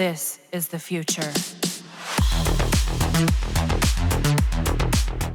This is the future.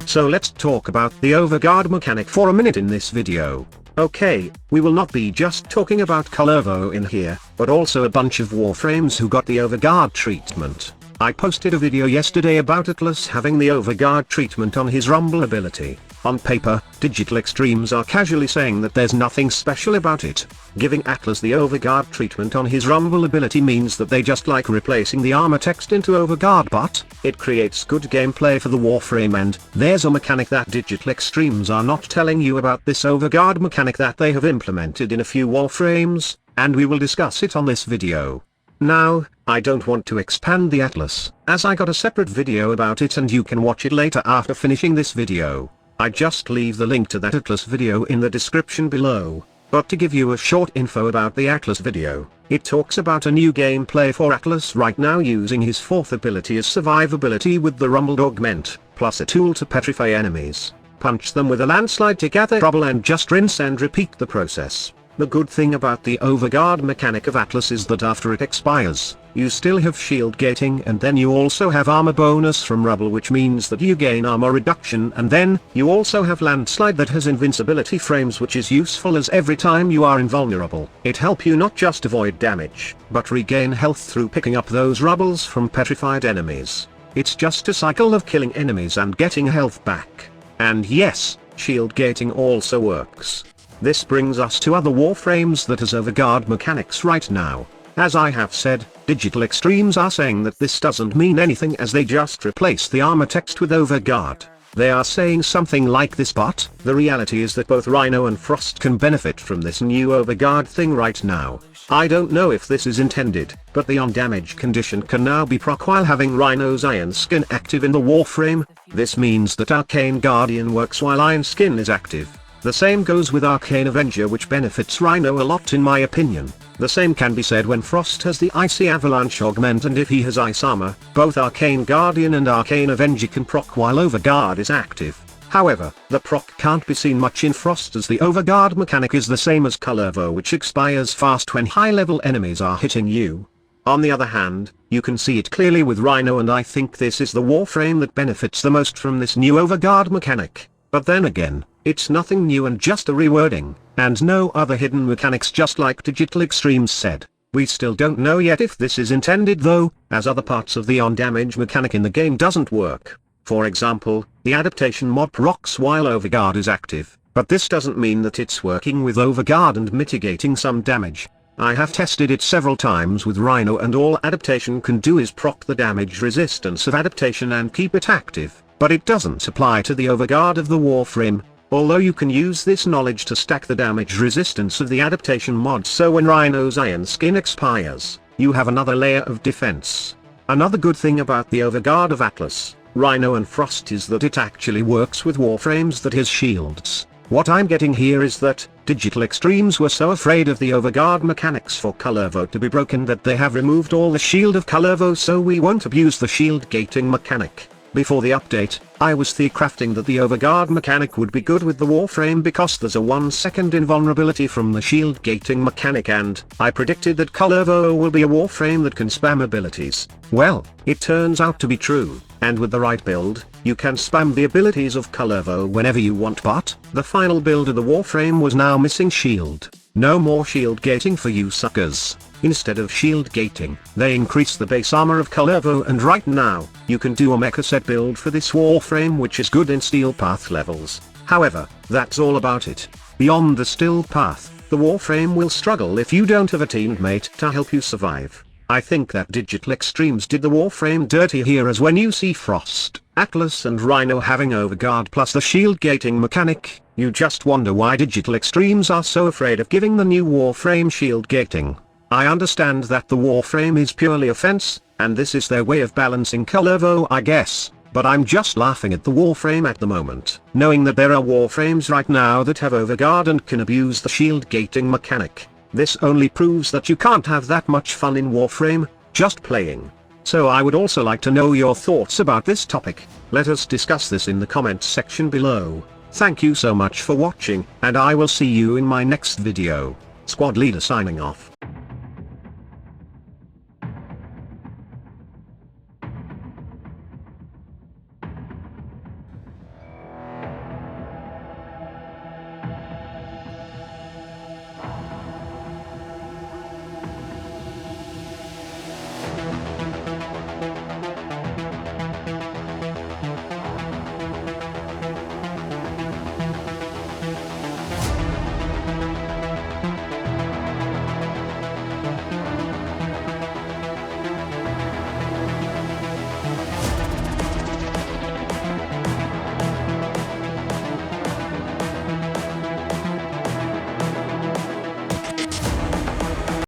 So let's talk about the Overguard mechanic for a minute in this video. Okay, we will not be just talking about Colorvo in here, but also a bunch of Warframes who got the Overguard treatment. I posted a video yesterday about Atlas having the Overguard treatment on his Rumble ability. On paper, Digital Extremes are casually saying that there's nothing special about it. Giving Atlas the Overguard treatment on his Rumble ability means that they just like replacing the armor text into Overguard, but it creates good gameplay for the Warframe, and there's a mechanic that Digital Extremes are not telling you about, this Overguard mechanic that they have implemented in a few Warframes, and we will discuss it on this video. Now, I don't want to expand the Atlas, as I got a separate video about it and you can watch it later after finishing this video. I just leave the link to that Atlas video in the description below. But to give you a short info about the Atlas video, it talks about a new gameplay for Atlas right now using his fourth ability as survivability with the Rumbled Augment, plus a tool to petrify enemies, punch them with a landslide to gather trouble, and just rinse and repeat the process. The good thing about the Overguard mechanic of Atlas is that after it expires, you still have shield gating, and then you also have armor bonus from Rubble, which means that you gain armor reduction, and then you also have landslide that has invincibility frames, which is useful as every time you are invulnerable, it helps you not just avoid damage, but regain health through picking up those rubbles from petrified enemies. It's just a cycle of killing enemies and getting health back. And yes, shield gating also works. This brings us to other Warframes that has Overguard mechanics right now. As I have said, Digital Extremes are saying that this doesn't mean anything as they just replace the armor text with Overguard. They are saying something like this, but the reality is that both Rhino and Frost can benefit from this new Overguard thing right now. I don't know if this is intended, but the on damage condition can now be proc while having Rhino's Iron Skin active in the Warframe. This means that Arcane Guardian works while Iron Skin is active. The same goes with Arcane Avenger, which benefits Rhino a lot in my opinion. The same can be said when Frost has the Icy Avalanche augment, and if he has Ice Armor, both Arcane Guardian and Arcane Avenger can proc while Overguard is active. However, the proc can't be seen much in Frost, as the Overguard mechanic is the same as Colorvo, which expires fast when high level enemies are hitting you. On the other hand, you can see it clearly with Rhino, and I think this is the Warframe that benefits the most from this new Overguard mechanic. But then again, it's nothing new and just a rewording, and no other hidden mechanics, just like Digital Extremes said. We still don't know yet if this is intended though, as other parts of the on damage mechanic in the game doesn't work. For example, the adaptation mod procs while Overguard is active, but this doesn't mean that it's working with Overguard and mitigating some damage. I have tested it several times with Rhino, and all adaptation can do is proc the damage resistance of adaptation and keep it active, but it doesn't apply to the Overguard of the Warframe. Although you can use this knowledge to stack the damage resistance of the adaptation mod, so when Rhino's Iron Skin expires, you have another layer of defense. Another good thing about the Overguard of Atlas, Rhino and Frost is that it actually works with Warframes that has shields. What I'm getting here is that Digital Extremes were so afraid of the Overguard mechanics for Colorvo to be broken that they have removed all the shield of Colorvo, so we won't abuse the shield gating mechanic. Before the update, I was theorycrafting that the Overguard mechanic would be good with the Warframe because there's a 1-second invulnerability from the shield gating mechanic, and I predicted that Colorvo will be a Warframe that can spam abilities. Well, it turns out to be true, and with the right build, you can spam the abilities of Colorvo whenever you want, but the final build of the Warframe was now missing shield. No more shield gating for you suckers. Instead of shield gating, they increase the base armor of Colorvo, and right now, you can do a mecha set build for this Warframe, which is good in Steel Path levels. However, that's all about it. Beyond the Steel Path, the Warframe will struggle if you don't have a teammate to help you survive. I think that Digital Extremes did the Warframe dirty here, as when you see Frost, Atlas and Rhino having Overguard plus the shield gating mechanic, you just wonder why Digital Extremes are so afraid of giving the new Warframe shield gating. I understand that the Warframe is purely offense, and this is their way of balancing Colorvo, I guess, but I'm just laughing at the Warframe at the moment, knowing that there are Warframes right now that have Overguard and can abuse the shield gating mechanic. This only proves that you can't have that much fun in Warframe, just playing. So I would also like to know your thoughts about this topic. Let us discuss this in the comments section below. Thank you so much for watching, and I will see you in my next video. Squad Leader signing off.